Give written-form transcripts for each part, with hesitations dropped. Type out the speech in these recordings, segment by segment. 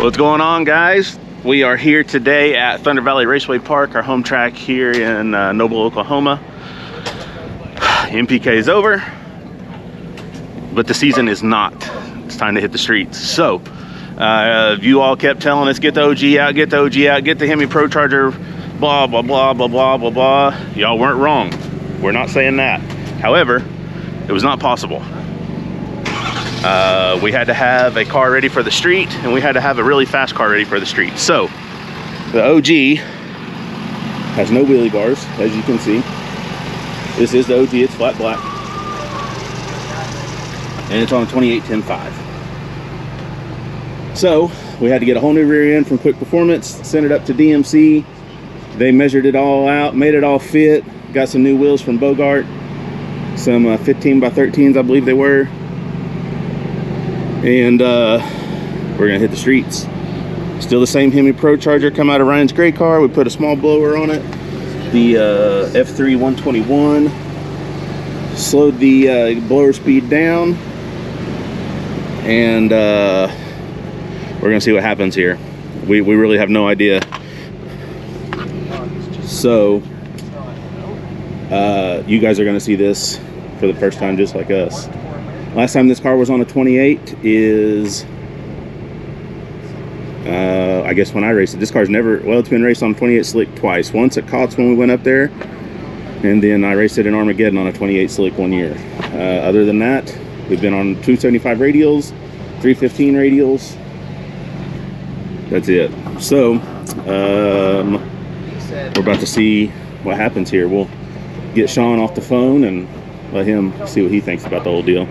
What's going on, guys? We are here today at Thunder Valley Raceway Park, our home track here in Noble, Oklahoma. MPK is over, but the season is not. It's time to hit the streets. So, you all kept telling us, get the OG out, get the OG out, get the Hemi Pro Charger, blah, blah, blah, blah, blah, blah, blah. Y'all weren't wrong. We're not saying that. However, it was not possible. We had to have a car ready for the street, and we had to have a really fast car ready for the street. So the OG has no wheelie bars, as you can see. This is the OG, it's flat black, and it's on a 28-10-5. So we had to get a whole new rear end from Quick Performance, send it up to DMC. They measured it all out, made it all fit, got some new wheels from Bogart, some 15x13s, I believe they were. And we're gonna hit the streets. Still the same Hemi Pro Charger come out of Ryan's gray car. We put a small blower on it, the F3 121, slowed the blower speed down, and we're gonna see what happens here. We really have no idea. So you guys are gonna see this for the first time, just like us. Last time this car was on a 28 is, I guess when I raced it. This car's never, well, it's been raced on 28 slick twice. Once at Cots when we went up there, and then I raced it in Armageddon on a 28 slick one year. Other than that, we've been on 275 radials, 315 radials. That's it. So, we're about to see what happens here. We'll get Sean off the phone and let him see what he thinks about the whole deal.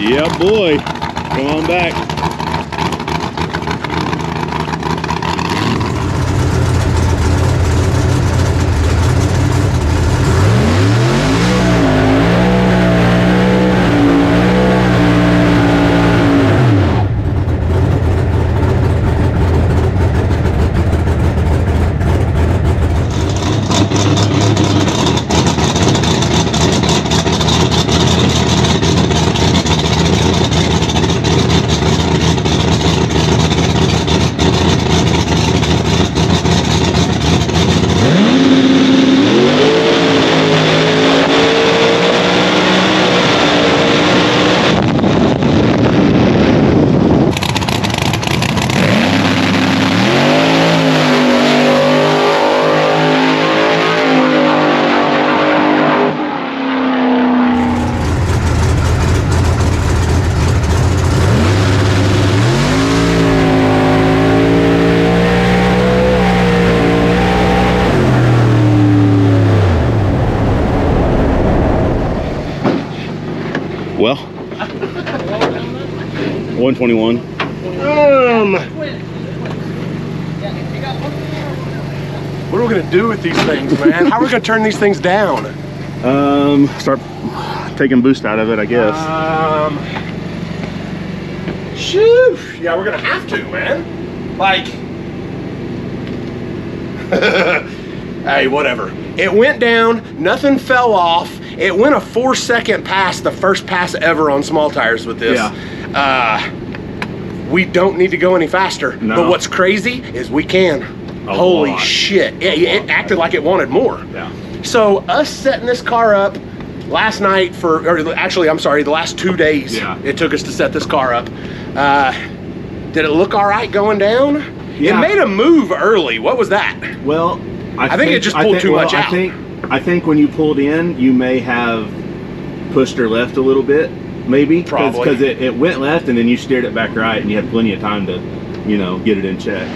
Yeah, boy. Come on back. Well, 121. What are we gonna do with these things, man? How are we gonna turn these things down? Start taking boost out of it, I guess. Shoo! Yeah, we're gonna have to, man. Like, hey, whatever. It went down, nothing fell off. It went a 4-second pass, the first pass ever on small tires with this. Yeah. We don't need to go any faster. No. But what's crazy is we can. Holy shit. Yeah, it acted like it wanted more. Yeah. So us setting this car up last night or actually, I'm sorry, the last 2 days it took us to set this car up. Did it look all right going down? Yeah. It made a move early. What was that? Well, I think it just pulled too much out. I think when you pulled in, you may have pushed her left a little bit, maybe. Probably. Because it went left and then you steered it back right and you had plenty of time to, you know, get it in check.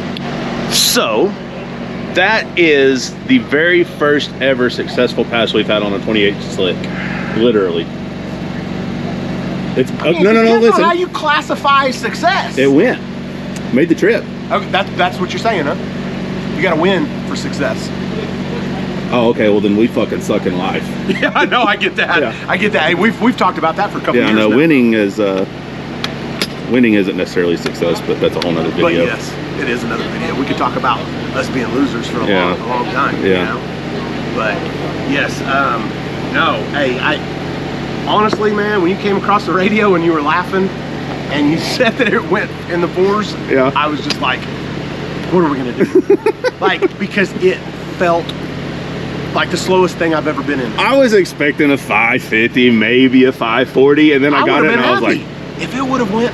So, that is the very first ever successful pass we've had on a 28 slick. Literally. It's no, listen. How you classify success? It went. Made the trip. Okay, that's what you're saying, huh? You got to win for success. Oh, okay. Well, then we fucking suck in life. Yeah, I know. I get that. Yeah. I get that. Hey, we've talked about that for a couple Yeah, years no, now. winning isn't necessarily success, but that's a whole nother video. But yes, it is another video. We could talk about us being losers for a long time. Yeah. You know? But yes, no. Hey, I honestly, man, when you came across the radio and you were laughing, and you said that it went in the fours, Yeah. I was just like, what are we gonna do? Like, because it felt like the slowest thing I've ever been in. I was expecting a 550, maybe a 540, and then I got it and I was like, if it would have went,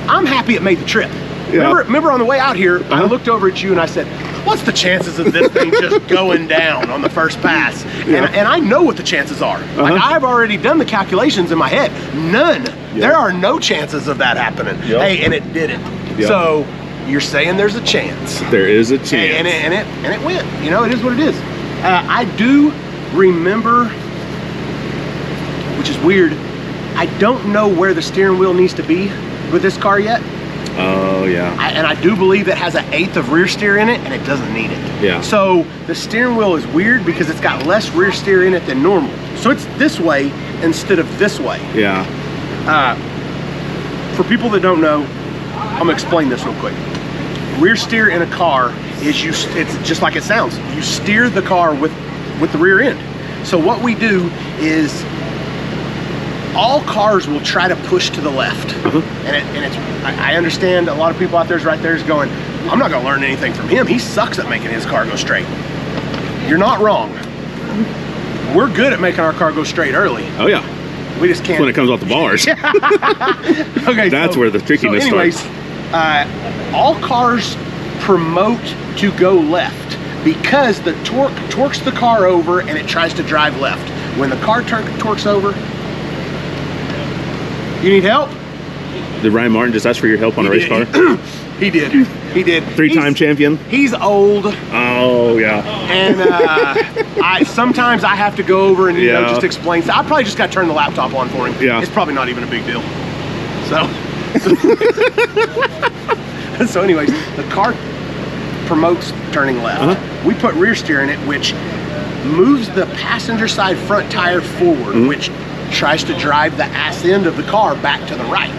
I'm happy it made the trip. Yeah. Remember on the way out here, I looked over at you and I said, what's the chances of this thing just going down on the first pass? Yeah. And I know what the chances are. Like, I've already done the calculations in my head. None. Yeah. There are no chances of that happening. Yep. Hey, and it didn't. Yep. So you're saying there's a chance. there is a chance. Hey, and it went. You know, it is what it is. I do remember, which is weird, I don't know where the steering wheel needs to be with this car yet. Oh, yeah. And I do believe it has an 1/8 of rear steer in it, and it doesn't need it. Yeah. So the steering wheel is weird because it's got less rear steer in it than normal. So it's this way instead of this way. Yeah. For people that don't know, I'm gonna explain this real quick. Rear steer in a car is it's just like it sounds. You steer the car with the rear end. So what we do is all cars will try to push to the left. I understand a lot of people out there is going, I'm not gonna learn anything from him. He sucks at making his car go straight. You're not wrong. We're good at making our car go straight early. Oh, yeah. We just can't. When it comes off the bars. Okay, That's where the trickiness starts. All cars promote to go left because the torque torques the car over and it tries to drive left. When the car torques over, you need help? Did Ryan Martin just ask for your help on a race car? He did. He did. Three-time champion? He's old. Oh, yeah. And sometimes I have to go over and just explain. I probably just got to turn the laptop on for him. Yeah. It's probably not even a big deal. So anyways, the car promotes turning left. We put rear steer in it, which moves the passenger side front tire forward, which tries to drive the ass end of the car back to the right.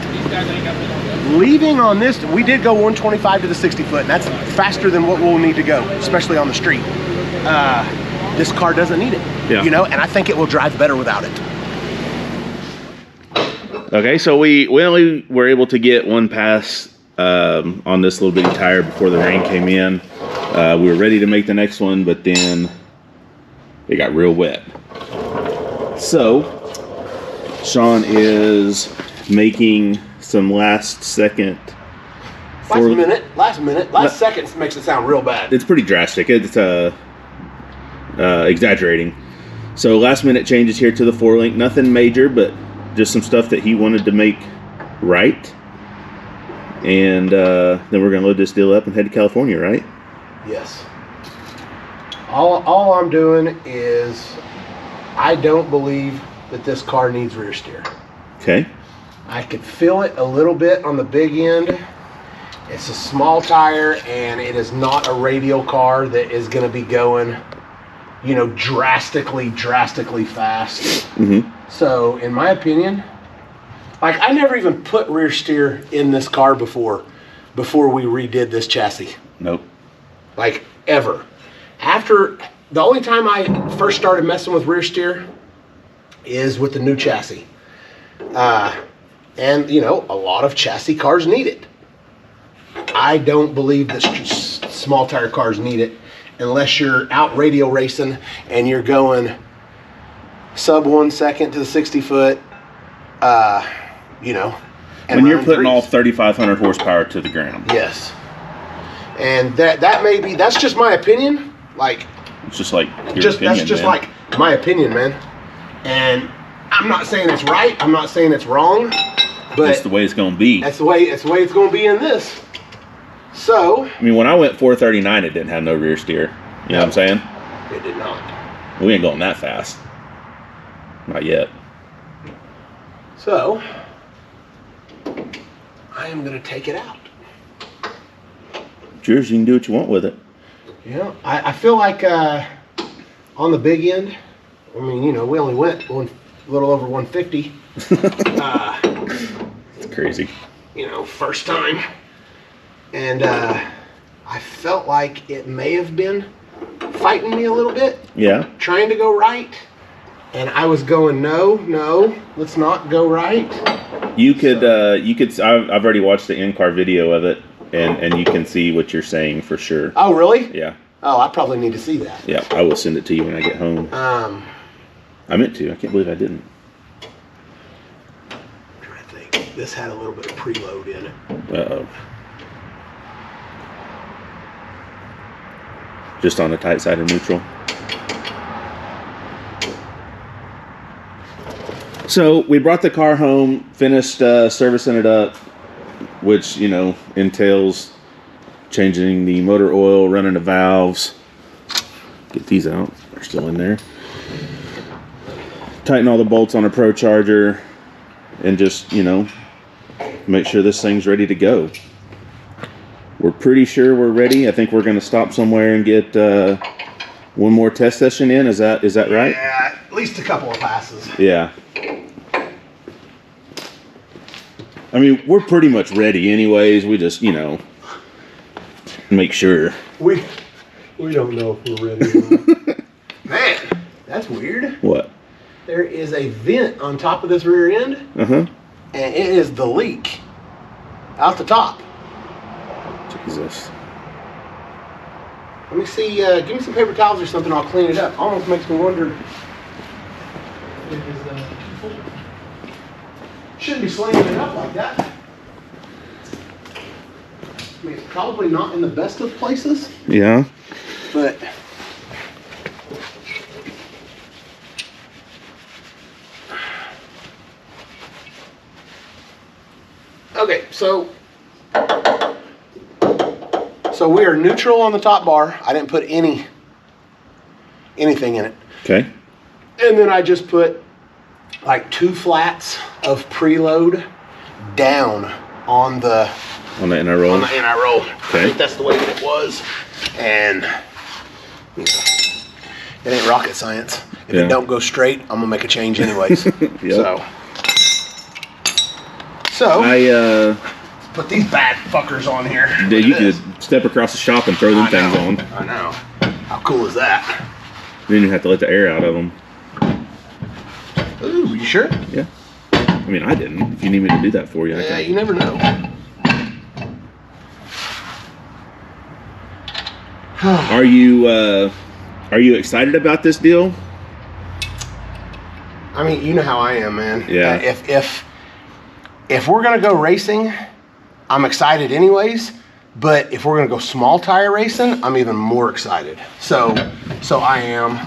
Leaving on this, we did go 125 to the 60 foot, and that's faster than what we'll need to go, especially on the street. This car doesn't need it, you know, and I think it will drive better without it. Okay, so we only were able to get one pass on this little bitty tire before the rain came in. We were ready to make the next one, but then it got real wet. So Sean is making some last second. Last second makes it sound real bad. It's pretty drastic. It's exaggerating. So last minute changes here to the 4-link. Nothing major, but just some stuff that he wanted to make right. And then we're gonna load this deal up and head to California, right? Yes. All I'm doing is, I don't believe that this car needs rear steer. Okay. I could feel it a little bit on the big end. It's a small tire, and it is not a radial car that is going to be going, you know, drastically fast. So, in my opinion, like, I never even put rear steer in this car before we redid this chassis. Nope. Like, ever. After, the only time I first started messing with rear steer is with the new chassis. And, you know, a lot of chassis cars need it. I don't believe that small tire cars need it unless you're out radial racing and you're going sub 1 second to the 60 foot, you know. When you're putting all 3,500 horsepower to the ground. Yes. And that may be, that's just my opinion. Like, it's just like your opinion, that's just like my opinion, man. And I'm not saying it's right. I'm not saying it's wrong. But that's the way it's going to be. That's the way it's going to be in this. So, I mean, when I went 439, it didn't have no rear steer. You know what I'm saying? It did not. We ain't going that fast. Not yet. So, I am going to take it out. It's yours. You can do what you want with it. Yeah, I feel like on the big end. I mean, you know, we only went a little over 150. It's crazy. You know, first time. And I felt like it may have been fighting me a little bit. Yeah. Trying to go right. And I was going, no, let's not go right. You could, I've already watched the in-car video of it, and you can see what you're saying for sure. Oh, really? Yeah. Oh, I probably need to see that. Yeah, I will send it to you when I get home. I meant to. I can't believe I didn't. I'm trying to think. This had a little bit of preload in it. Uh-oh. Just on the tight side of neutral. So we brought the car home, finished servicing it up, which, you know, entails changing the motor oil, running the valves. Get these out. They're still in there. Tighten all the bolts on a Procharger and just, you know, make sure this thing's ready to go. We're pretty sure we're ready. I think we're going to stop somewhere and get one more test session in. Is that right? Yeah, at least a couple of passes. Yeah. I mean, we're pretty much ready anyways. We just, you know, make sure. We don't know if we're ready. Man, that's weird. What? There is a vent on top of this rear end. Uh-huh. And it is the leak out the top. Jesus. Let me see, give me some paper towels or something, I'll clean it up. Almost makes me wonder if it is full. Shouldn't be slamming it up like that. I mean, it's probably not in the best of places, Yeah. but okay, so we are neutral on the top bar. I didn't put anything in it. Okay. And then I just put like 2 flats of preload down on the inner roll. roll. I Okay. think that's the way that it was. And you know, it ain't rocket science. If it don't go straight, I'm gonna make a change anyways. Yep. So I put these bad fuckers on here. you could step across the shop and throw them things on. I know. How cool is that? Then you have to let the air out of them. Ooh, you sure? Yeah. I mean, I didn't. If you need me to do that for you, I Yeah, can. you never know. Are you excited about this deal? I mean, you know how I am, man. Yeah. If we're gonna go racing, I'm excited anyways. But if we're gonna go small tire racing, I'm even more excited. So I am.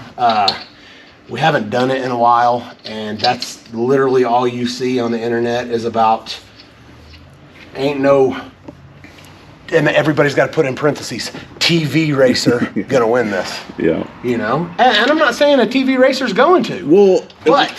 We haven't done it in a while, and that's literally all you see on the internet is about and everybody's got to put in parentheses, TV racer gonna win this. Yeah. You know? And I'm not saying a TV racer's going to. Well, But,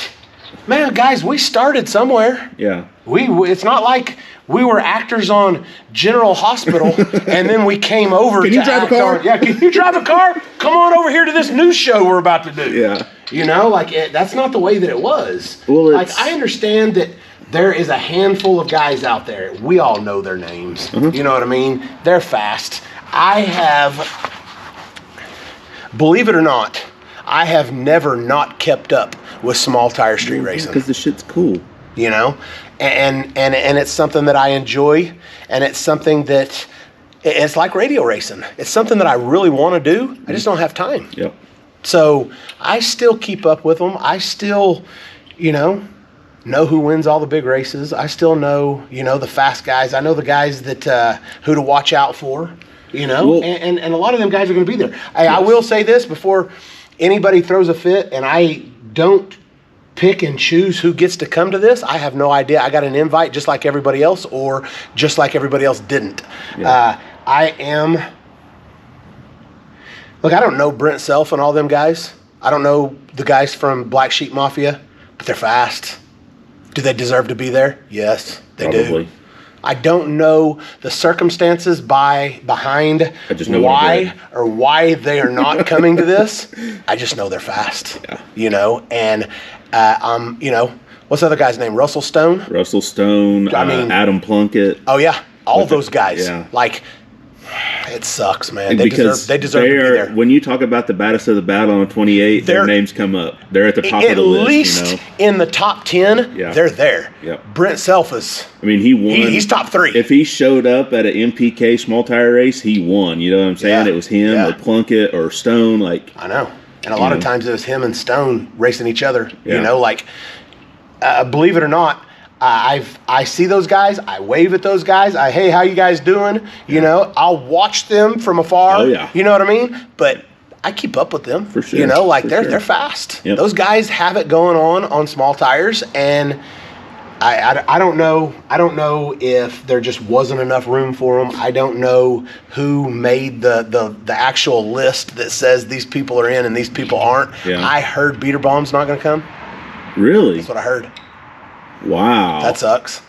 man, guys, we started somewhere. yeah. It's not like we were actors on General Hospital and then we came over Can to you drive a act car? on- yeah, can you drive a car? Come on over here to this news show we're about to do. Yeah. You know, like, that's not the way that it was. Well, like, I understand that there is a handful of guys out there. We all know their names. You know what I mean? They're fast. Believe it or not, I have never not kept up with small tire street racing. Because the shit's cool. You know, and it's something that I enjoy, and it's something that it's like radio racing. It's something that I really want to do. I just don't have time. Yep. So I still keep up with them. I still, you know who wins all the big races. I still know, the fast guys. I know the guys that who to watch out for. Well, and a lot of them guys are going to be there. I will say this before anybody throws a fit, and I don't pick and choose who gets to come to this. I have no idea. I got an invite just like everybody else, or just like everybody else didn't. Yeah. Look, I don't know Brent Self and all them guys. I don't know the guys from Black Sheep Mafia, but they're fast. Do they deserve to be there? Yes, they Probably. do. I don't know the circumstances behind why they are not coming to this. I just know they're fast, and what's the other guy's name? Russell Stone? Russell Stone, Adam Plunkett. Oh, yeah. All those guys. Yeah. Like, it sucks, man. They deserve to be there. When you talk about the baddest of the battle on a 28, their names come up. They're at the top of the list. At least in the top 10, they're there. Yep. Brent Self is. I mean, he won. He's top 3. If he showed up at an MPK small tire race, he won. You know what I'm saying? Yeah. It was him or Plunkett or Stone. Like, I know. And a lot of times it was him and Stone racing each other. Yeah. Believe it or not, I see those guys. I wave at those guys. Hey, how you guys doing? I'll watch them from afar. Oh, yeah. You know what I mean? But I keep up with them. For sure. They're fast. Yep. Those guys have it going on small tires, and I don't know. I don't know if there just wasn't enough room for them. I don't know who made the actual list that says these people are in and these people aren't. Yeah. I heard Beaterbaum's not going to come. Really? That's what I heard. Wow. That sucks.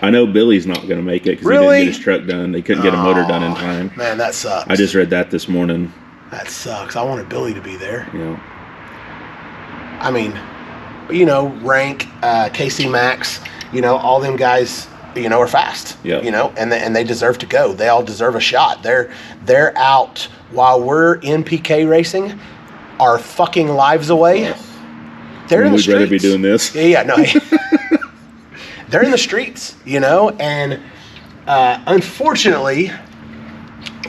I know Billy's not going to make it because he didn't get his truck done. They couldn't get a motor done in time. Man, that sucks. I just read that this morning. That sucks. I wanted Billy to be there. Yeah. I mean, Rank, KC Max, all them guys, are fast. Yeah. And they deserve to go. They all deserve a shot. They're out while we're in PK racing, our fucking lives away. Yes. They're in the streets. We'd rather be doing this. Yeah, no. They're in the streets, and unfortunately,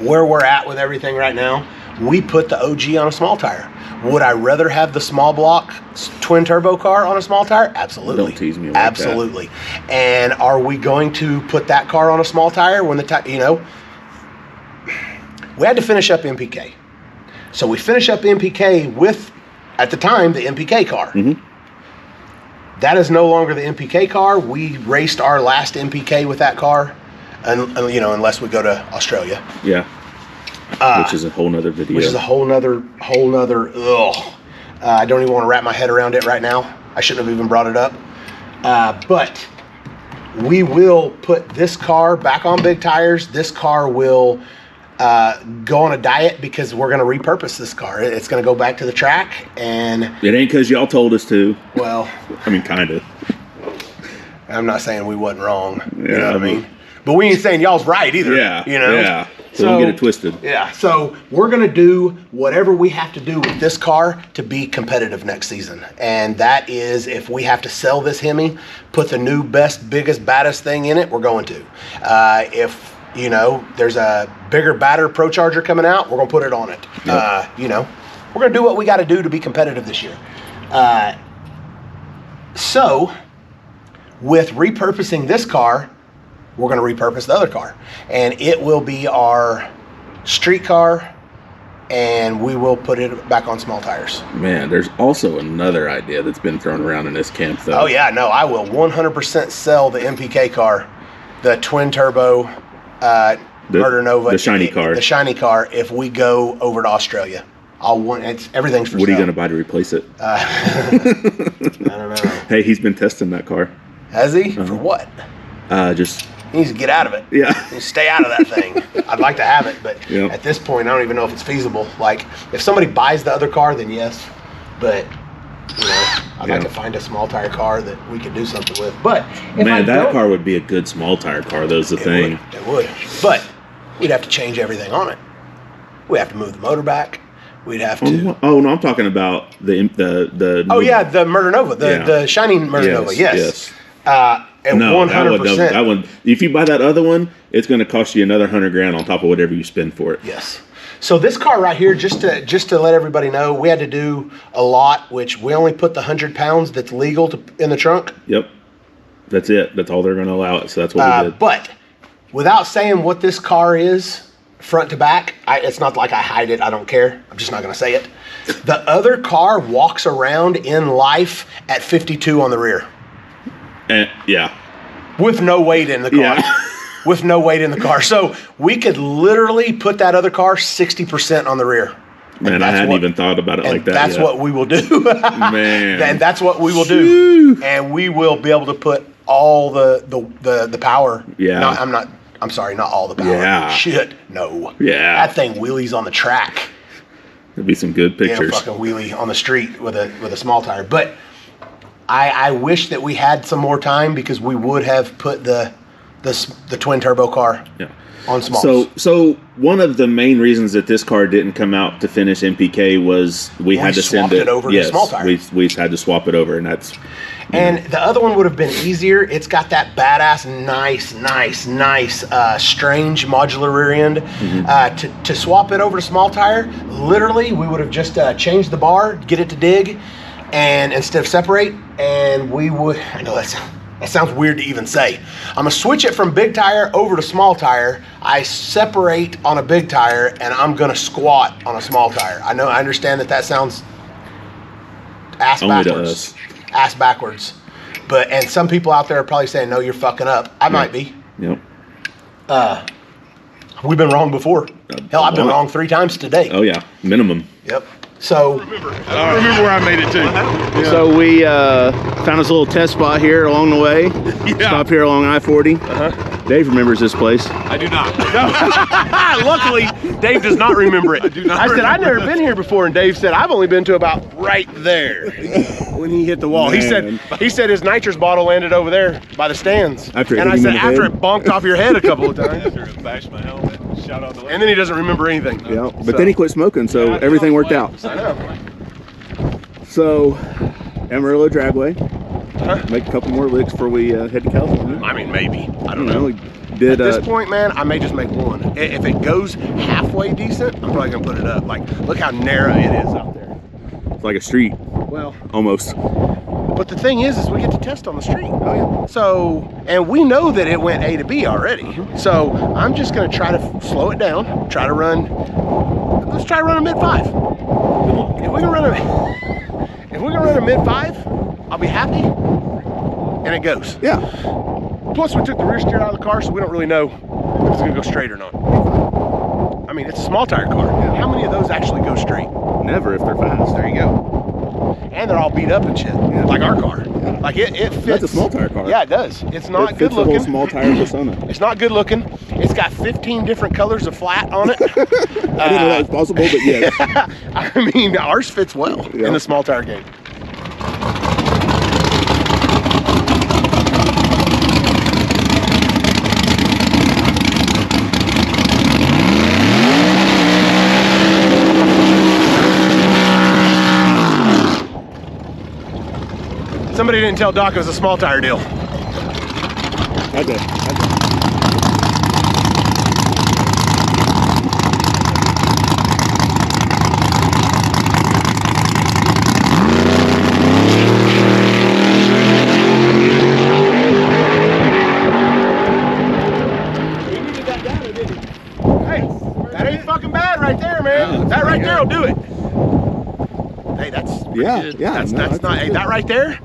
where we're at with everything right now, we put the OG on a small tire. Would I rather have the small block twin turbo car on a small tire? Absolutely. Don't tease me like Absolutely. That. And are we going to put that car on a small tire when we had to finish up MPK. So we finish up MPK with, at the time, the MPK car. Mm-hmm. That is no longer the MPK car. We raced our last MPK with that car, unless we go to Australia. Yeah. Which is a whole nother video. Which is a whole nother. I don't even want to wrap my head around it right now. I shouldn't have even brought it up. But we will put this car back on big tires. This car will go on a diet because we're going to repurpose this car. It's going to go back to the track, and it ain't because y'all told us to. Well, I mean, kind of. I'm not saying we wasn't wrong. You know what I mean? But we ain't saying y'all's right either. Yeah. Yeah. So don't get it twisted. Yeah. So we're going to do whatever we have to do with this car to be competitive next season. And that is, if we have to sell this Hemi, put the new best, biggest, baddest thing in it, we're going to. If there's a bigger, badder Procharger coming out, we're going to put it on it. Yep. We're going to do what we got to do to be competitive this year. So, with repurposing this car, we're going to repurpose the other car. And it will be our street car, and we will put it back on small tires. Man, there's also another idea that's been thrown around in this camp, though. Oh, yeah. No, I will 100% sell the MPK car, the twin turbo Murder Nova, the shiny car. The shiny car. If we go over to Australia, everything's for sale. What are you going to buy to replace it? I don't know. Hey, he's been testing that car. Has he? For what? He needs to get out of it. Yeah. He needs to stay out of that thing. I'd like to have it, but at this point, I don't even know if it's feasible. Like, if somebody buys the other car, then yes. But I'd like to find a small tire car that we could do something with. But that car would be a good small tire car. That's the thing. It would. But we'd have to change everything on it. We'd have to move the motor back. We'd have to. Oh no, I'm talking about the. Oh yeah, the Murder Nova, the shiny Murder Nova. Yes. And no, 100%. That one. If you buy that other one, it's going to cost you another $100,000 on top of whatever you spend for it. Yes. So this car right here, just to let everybody know, we had to do a lot, which we only put the 100 pounds that's legal in the trunk. Yep. That's it. That's all they're going to allow it. So that's what we did. But without saying what this car is, front to back, it's not like I hide it. I don't care. I'm just not going to say it. The other car walks around in life at 52 on the rear. Yeah. With no weight in the car. Yeah. With no weight in the car. So we could literally put that other car 60% on the rear. Man, I hadn't even thought about it like that. That's what we will do. Man. And that's what we will do. And we will be able to put all the power. Yeah. No, I'm sorry, not all the power. Yeah. Shit, no. Yeah. That thing wheelies on the track. There'd be some good pictures. Yeah, fucking wheelie on the street with a small tire. But I wish that we had some more time because we would have put the twin turbo car on smalls. So one of the main reasons that this car didn't come out to finish MPK was we had to send it over to small tire. We had to swap it over, and that's. And the other one would have been easier. It's got that badass, nice, strange modular rear end. Mm-hmm. To swap it over to small tire, literally, we would have just changed the bar, get it to dig, and instead of separate, and we would. I know that sounds weird to even say. I'm gonna switch it from big tire over to small tire. I separate on a big tire, and I'm gonna squat on a small tire. I understand that sounds ass backwards. Ass backwards, and some people out there are probably saying, "No, you're fucking up." I might be. Yep. We've been wrong before. Hell, I've been wrong 3 times today. Oh yeah, minimum. Yep. So I remember where I made it too. Yeah. So we found this little test spot here along the way. Stop here along I-40. Dave remembers this place. I do not. luckily, Dave does not remember it. I do not. I said I've never been here before, and Dave said I've only been to about right there when he hit the wall. Man. He said his nitrous bottle landed over there by the stands. After I said after it bonked off your head a couple of times. After it bashed my helmet, shot out the window. And then he doesn't remember anything. Yeah, but then he quit smoking, so everything worked out. I know. So, Amarillo Dragway. Make a couple more licks before we head to California. I mean, maybe. I don't know. know. We did, At this point, man, I may just make one. If it goes halfway decent, I'm probably gonna put it up. Like, look how narrow it is out there. It's like a street, Well, almost. but the thing is we get to test on the street. Oh yeah. So, and we know that it went A to B already. So I'm just gonna try to slow it down. Let's try to run a mid-5. If we can run a mid-5, I'll be happy. And it goes. Yeah. Plus, we took the rear steer out of the car, so we don't really know if it's gonna go straight or not. I mean, it's a small tire car. How many of those actually go straight? Never if they're fast. There you go. And they're all beat up and shit, like our car. Like it fits. That's a small tire car. Yeah, it does. It's not It good fits the whole looking. small tire persona. It's not good looking. It's got 15 different colors of flat on it. I didn't know that was possible, but yes. I mean, ours fits well in the small tire game. Somebody didn't tell Doc it was a small tire deal. I did. Hey, that ain't fucking bad right there, man. That right there will do it. Hey, that's good. That's not. Hey, that right there.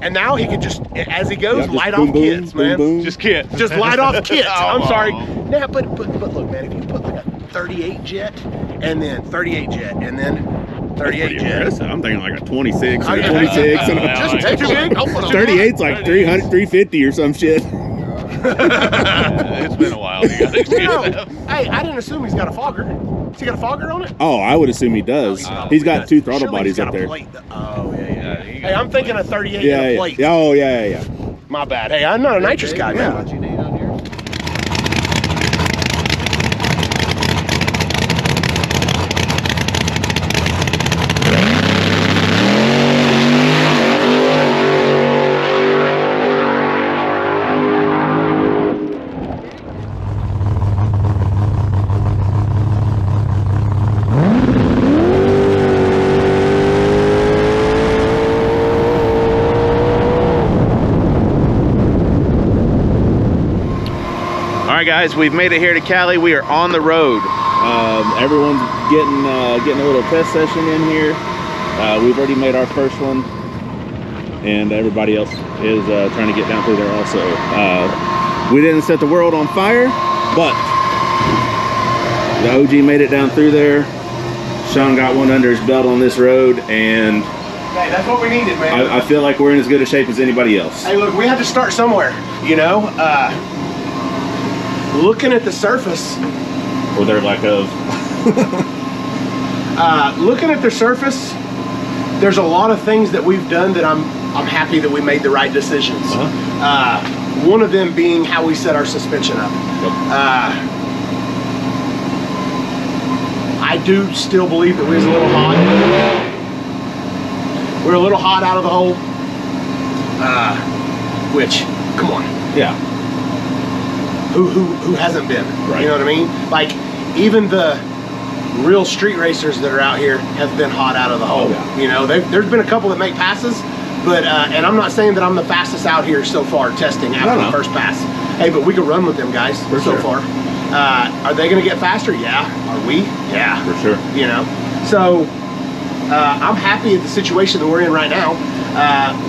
And now he can just, as he goes, just light boom, off boom, kits, boom, man. boom. Just kit. Just light off kits. I'm sorry. Oh. Nah, but look, man, if you put like a 38 jet, and then 38 jet, and then 38 jet. I'm thinking like a 26 or Oh, a yeah. 26. And Just take too big. I'll put 38's like 300, 350 or some shit. It's been a while. You gotta excuse that. Hey, I didn't assume he's got a fogger. Has he got a fogger on it? Oh, I would assume he does. He's got 2 throttle Surely bodies he's got up a there. plate. Oh, yeah. He Hey, I'm thinking a 38 Yeah, and a yeah. plate. Oh, yeah. My bad. Hey, I'm not a nitrous guy, man. What you need on here? All right, guys, we've made it here to Cali. We are on the road. Everyone's getting a little test session in here. We've already made our first one, and everybody else is trying to get down through there also. We didn't set the world on fire, but the OG made it down through there. Sean got one under his belt on this road, and Hey, that's what we needed, man. I feel like we're in as good a shape as anybody else. Hey, look, we had to start somewhere, you know? Looking at the surface. Or their lack of. Looking at the surface, there's a lot of things that we've done that I'm happy that we made the right decisions. One of them being how we set our suspension up. I do still believe that we was a little hot. We're a little hot out of the hole. Which, come on. Yeah. Who hasn't been? Right. You know what I mean? Like, even the real street racers that are out here have been hot out of the hole. Yeah. You know, there's been a couple that make passes, but and I'm not saying that I'm the fastest out here so far testing after the first pass. Hey, but we can run with them guys so far. Are they going to get faster? Yeah. Are we? Yeah. For sure. You know, so I'm happy at the situation that we're in right now.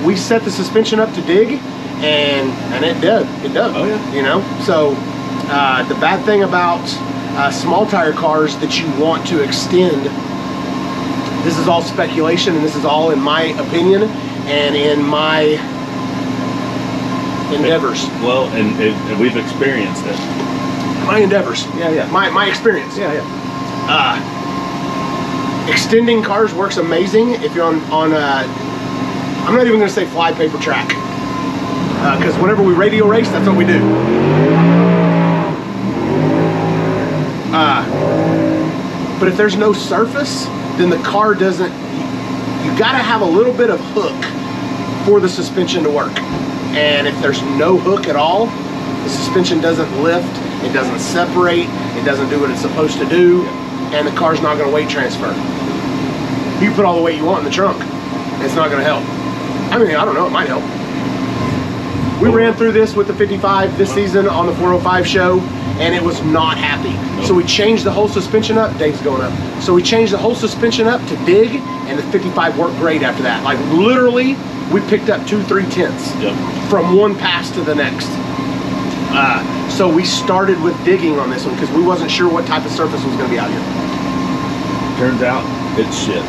We set the suspension up to dig, and it did. It does. Oh, yeah. You know, so the bad thing about small tire cars that you want to extend, this is all speculation, and this is all in my opinion and in my endeavors. Well, and we've experienced it. My endeavors. Yeah. My experience. Yeah. Extending cars works amazing if you're on I'm not even going to say fly paper track, because whenever we radial race, that's what we do. But if there's no surface, then the car doesn't. You got to have a little bit of hook for the suspension to work. And if there's no hook at all, the suspension doesn't lift, it doesn't separate, it doesn't do what it's supposed to do, and the car's not going to weight transfer. You can put all the weight you want in the trunk, it's not going to help. I mean, I don't know, it might help. We ran through this with the 55 this season on the 405 show, and it was not happy. So we changed the whole suspension up. Dave's going up. So we changed the whole suspension up to dig, and the 55 worked great after that. Like, literally, we picked up 2-3 tenths from one pass to the next. So we started with digging on this one because we wasn't sure what type of surface was going to be out here. Turns out it's shit.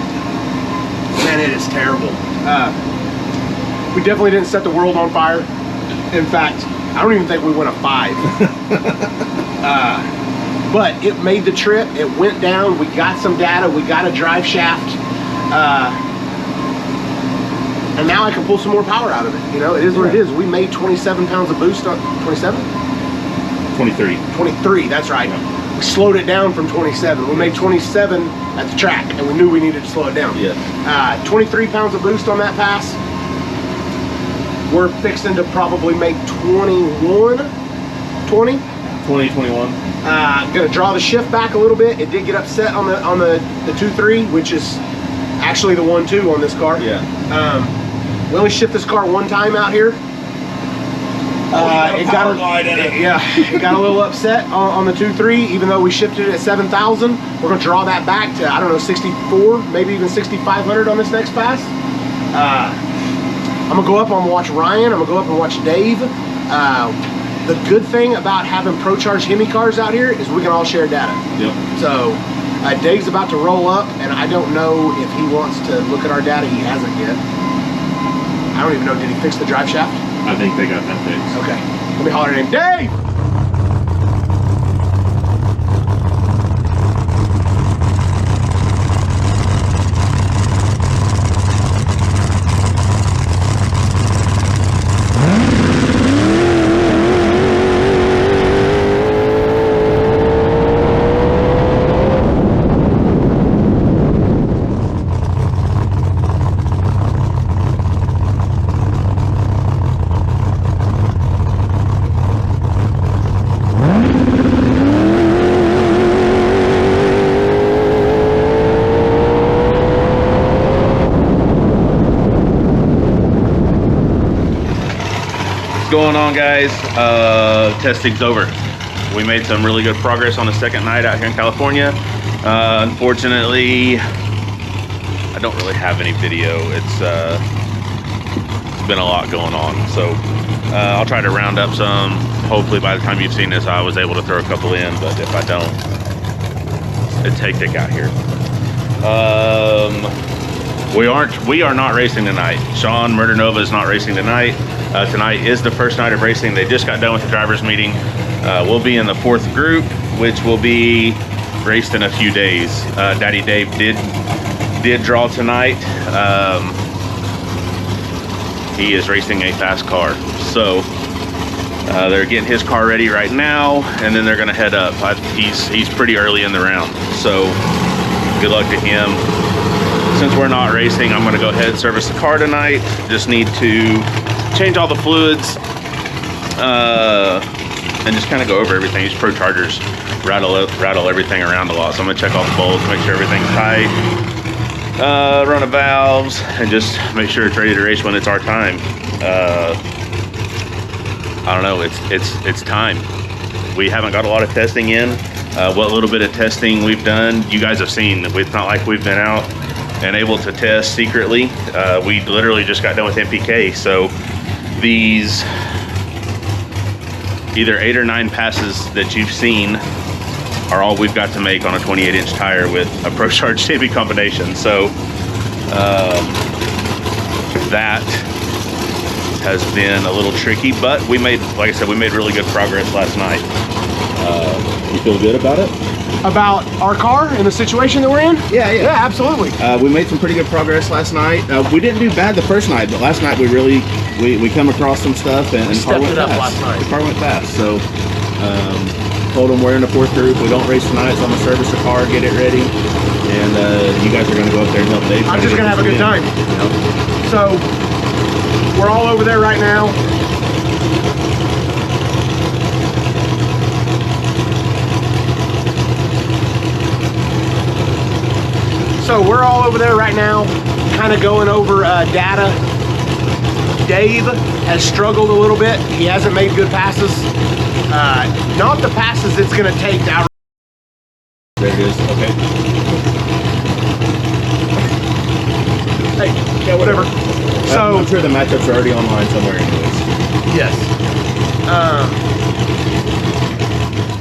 Man, it is terrible. We definitely didn't set the world on fire. In fact, I don't even think we went a 5. But it made the trip. It went down. We got some data. We got a drive shaft. And now I can pull some more power out of it. You know, it is what it is. We made 27 pounds of boost on 27? 23. 23, that's right. We slowed it down from 27. We made 27 at the track, and we knew we needed to slow it down. 23 pounds of boost on that pass. We're fixing to probably make 21, 20? 21. Gonna draw the shift back a little bit. It did get upset on the 2.3, which is actually the 1.2 on this car. We only shipped this car one time out here. It got a little upset on the 2.3, even though we shipped it at 7,000. We're gonna draw that back to, I don't know, 64, maybe even 6,500 on this next pass. I'm gonna go up and watch Ryan. I'm gonna go up and watch Dave. The good thing about having Prochaged Hemi cars out here is we can all share data. So Dave's about to roll up, and I don't know if he wants to look at our data. He hasn't yet. I don't even know, did he fix the drive shaft? I think they got that fixed. Okay, let me holler at him. Dave! Going on, guys? Testing's over. We made some really good progress on the second night out here in California. Unfortunately, I don't really have any video. It's been a lot going on, so I'll try to round up some. Hopefully by the time you've seen this, I was able to throw a couple in, but if I don't, it's hectic out here. We are not racing tonight. Sean Murder Nova is not racing tonight. Tonight is the first night of racing. They just got done with the drivers meeting. We'll be in the 4th group, which will be raced in a few days. Daddy Dave did draw tonight. He is racing a fast car. So they're getting his car ready right now, and then they're gonna head up. He's pretty early in the round. So good luck to him. Since we're not racing, I'm gonna go ahead and service the car tonight. Just need to change all the fluids and just kind of go over everything. These Pro Chargers rattle everything around a lot. So I'm gonna check all the bolts, make sure everything's tight, run the valves, and just make sure it's ready to race when it's our time. I don't know, it's time. We haven't got a lot of testing in. What little bit of testing we've done, you guys have seen. It's not like we've been out and able to test secretly. We literally just got done with MPK, so these either 8 or 9 passes that you've seen are all we've got to make on a 28-inch tire with a Prochaged Hemi combination. So that has been a little tricky, but we made, like I said, we made really good progress last night. You feel good about it? About our car and the situation that we're in? Yeah, absolutely. We made some pretty good progress last night. We didn't do bad the first night, but last night we really come across some stuff and the car went fast. Last night. The car went fast. So told them we're in the 4th group. We don't race tonight, so I'm gonna service the car, get it ready, and you guys are gonna go up there and help Dave. I'm just gonna have a good time. So we're all over there right now. So we're all over there right now, kind of going over data. Dave has struggled a little bit. He hasn't made good passes. Not the passes it's going to take to out. There it is. Okay. Hey, yeah, whatever. So I'm sure the matchups are already online somewhere anyways. yes.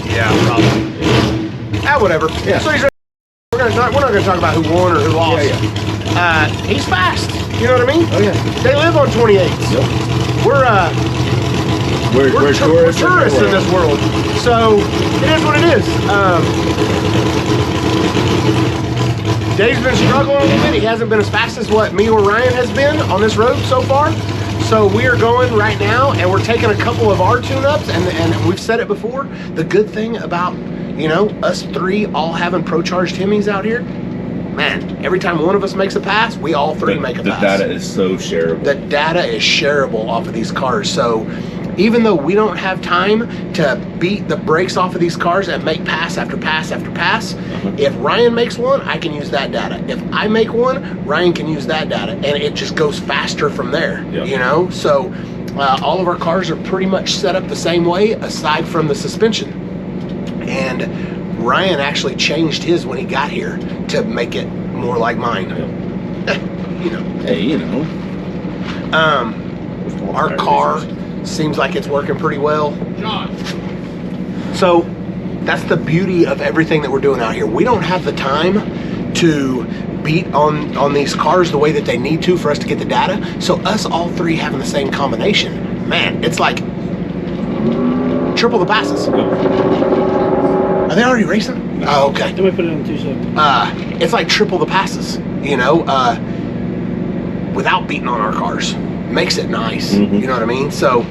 Yeah, probably. Whatever. Yeah. So we're not going to talk about who won or who lost. Yeah. He's fast. You know what I mean? Oh yeah. They live on 28's. Yep. We're tourists in this world. So it is what it is. Dave's been struggling a little bit. He hasn't been as fast as what me or Ryan has been on this road so far. So we are going right now, and we're taking a couple of our tune-ups, and we've said it before. The good thing about, you know, us 3 all having Prochaged Hemis out here, man, every time one of us makes a pass, we all 3 make a pass. The data is so shareable. The data is shareable off of these cars. So even though we don't have time to beat the brakes off of these cars and make pass after pass after pass, if Ryan makes one, I can use that data. If I make one, Ryan can use that data, and it just goes faster from there. Yep. You know, so all of our cars are pretty much set up the same way, aside from the suspension. And Ryan actually changed his when he got here to make it more like mine. You know. Hey, you know. Our car seems like it's working pretty well. So that's the beauty of everything that we're doing out here. We don't have the time to beat on these cars the way that they need to for us to get the data. So us all 3 having the same combination, man, it's like triple the passes. Are they already racing? Oh, okay. Then we put it in 2 seconds. It's like triple the passes, you know, without beating on our cars. Makes it nice, you know what I mean? So,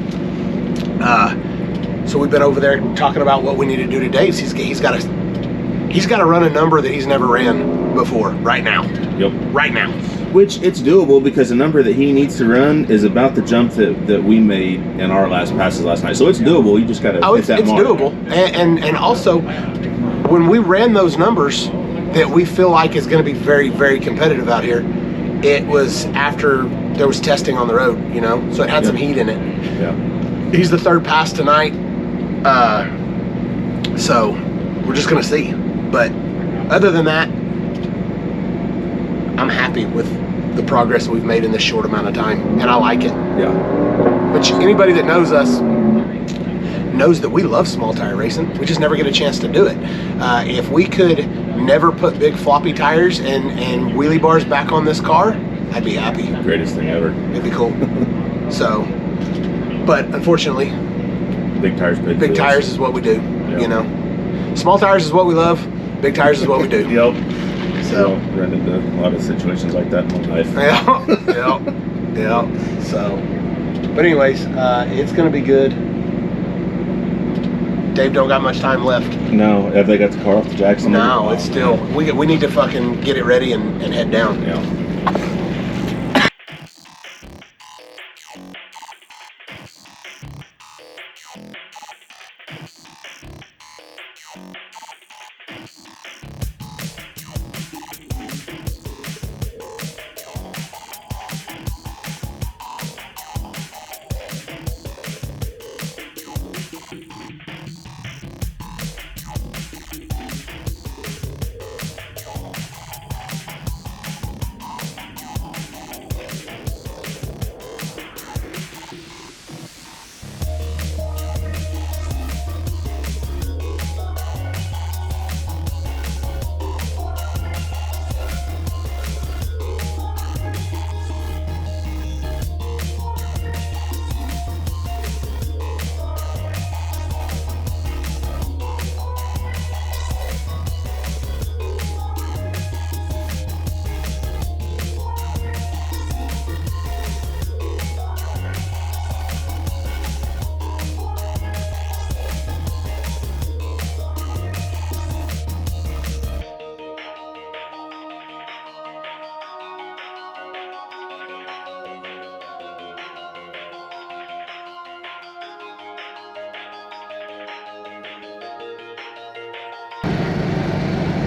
so we've been over there talking about what we need to do today. So he's got to run a number that he's never ran before right now. Yep. Right now. Which it's doable, because the number that he needs to run is about the jump that we made in our last passes last night. So it's doable. You just got to hit that mark. It's doable. And also, when we ran those numbers that we feel like is going to be very, very competitive out here, it was after there was testing on the road, you know, so it had some heat in it. Yeah. He's the 3rd pass tonight, so we're just going to see. But other than that, I'm happy with the progress we've made in this short amount of time, and I like it. Yeah. But anybody that knows us knows that we love small tire racing. We just never get a chance to do it. If we could never put big floppy tires and wheelie bars back on this car, I'd be happy. Greatest thing ever. It'd be cool. So, but unfortunately, Big tires, big tires is what we do. Yep. You know, small tires is what we love. Big tires is what we do. Yep. So, Run into a lot of situations like that in my life. yeah. So, but anyways, it's gonna be good. Dave don't got much time left. No, have they got the car off the Jackson? No, it's still. We need to fucking get it ready and head down. Yeah.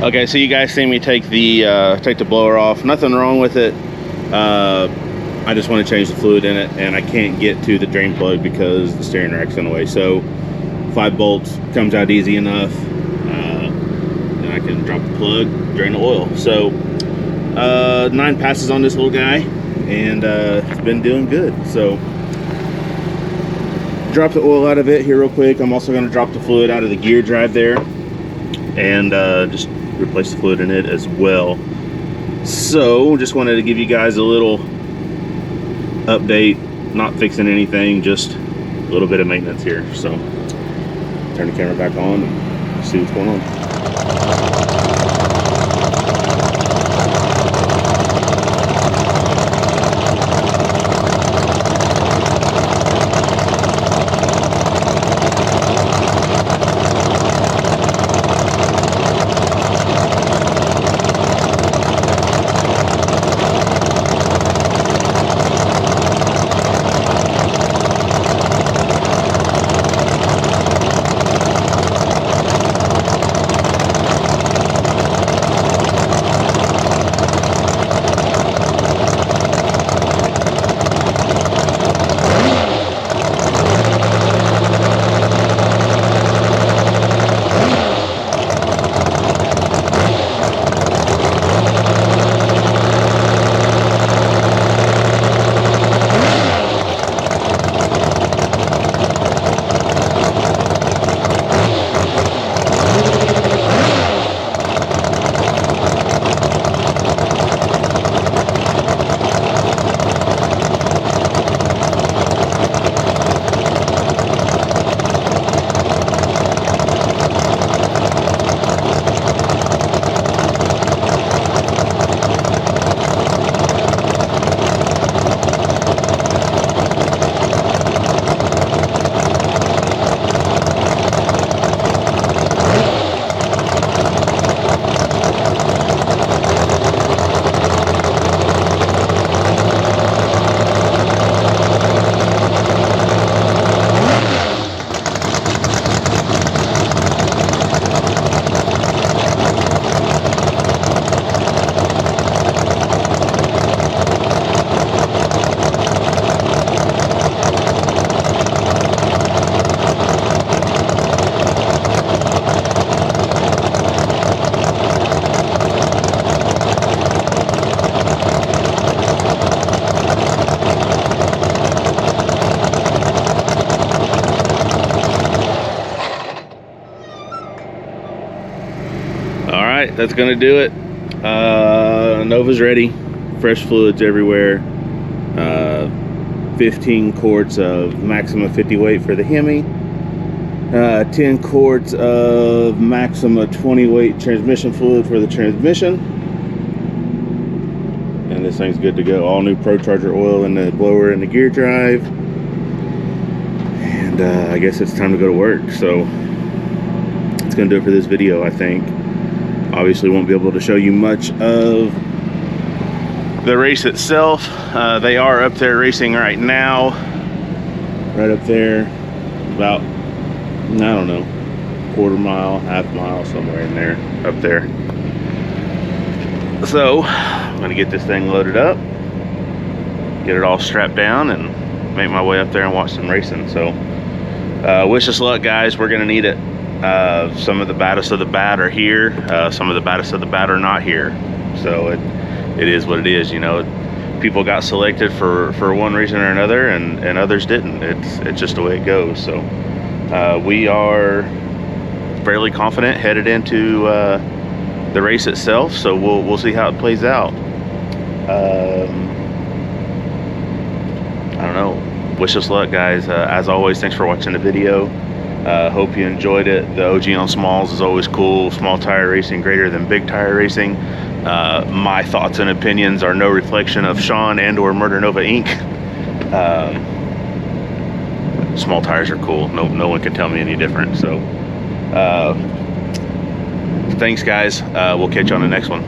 Okay, so you guys see me take the blower off. Nothing wrong with it. I just want to change the fluid in it, and I can't get to the drain plug because the steering rack's in the way. So 5 bolts comes out easy enough. Then I can drop the plug, drain the oil. So 9 passes on this little guy, and it's been doing good. So drop the oil out of it here real quick. I'm also going to drop the fluid out of the gear drive there, and just replace the fluid in it as well. So just wanted to give you guys a little update, not fixing anything, just a little bit of maintenance here. So turn the camera back on and see what's going on. That's gonna do it. Nova's ready. fresh fluids everywhere. 15 quarts of Maxima 50 weight for the Hemi. 10 quarts of Maxima 20 weight transmission fluid for the transmission. And this thing's good to go. All new Procharger oil in the blower and the gear drive. And I guess it's time to go to work. So it's gonna do it for this video, I think. Obviously won't be able to show you much of the race itself. They are up there racing right now. Right up there, about, I don't know, quarter mile, half mile, somewhere in there, up there. So I'm gonna get this thing loaded up, get it all strapped down, and make my way up there and watch some racing. So wish us luck, guys. We're gonna need it. Some of the baddest of the bad are here. Some of the baddest of the bad are not here. So it is what it is, you know. People got selected for one reason or another, and others didn't. It's just the way it goes. So we are fairly confident headed into the race itself. So we'll see how it plays out. I don't know. Wish us luck, guys. As always, thanks for watching the video. Hope you enjoyed it. The OG on smalls is always cool. Small tire racing greater than big tire racing. My thoughts and opinions are no reflection of Sean and or Murder Nova Inc. Small tires are cool. No one can tell me any different. So thanks, guys. We'll catch you on the next one.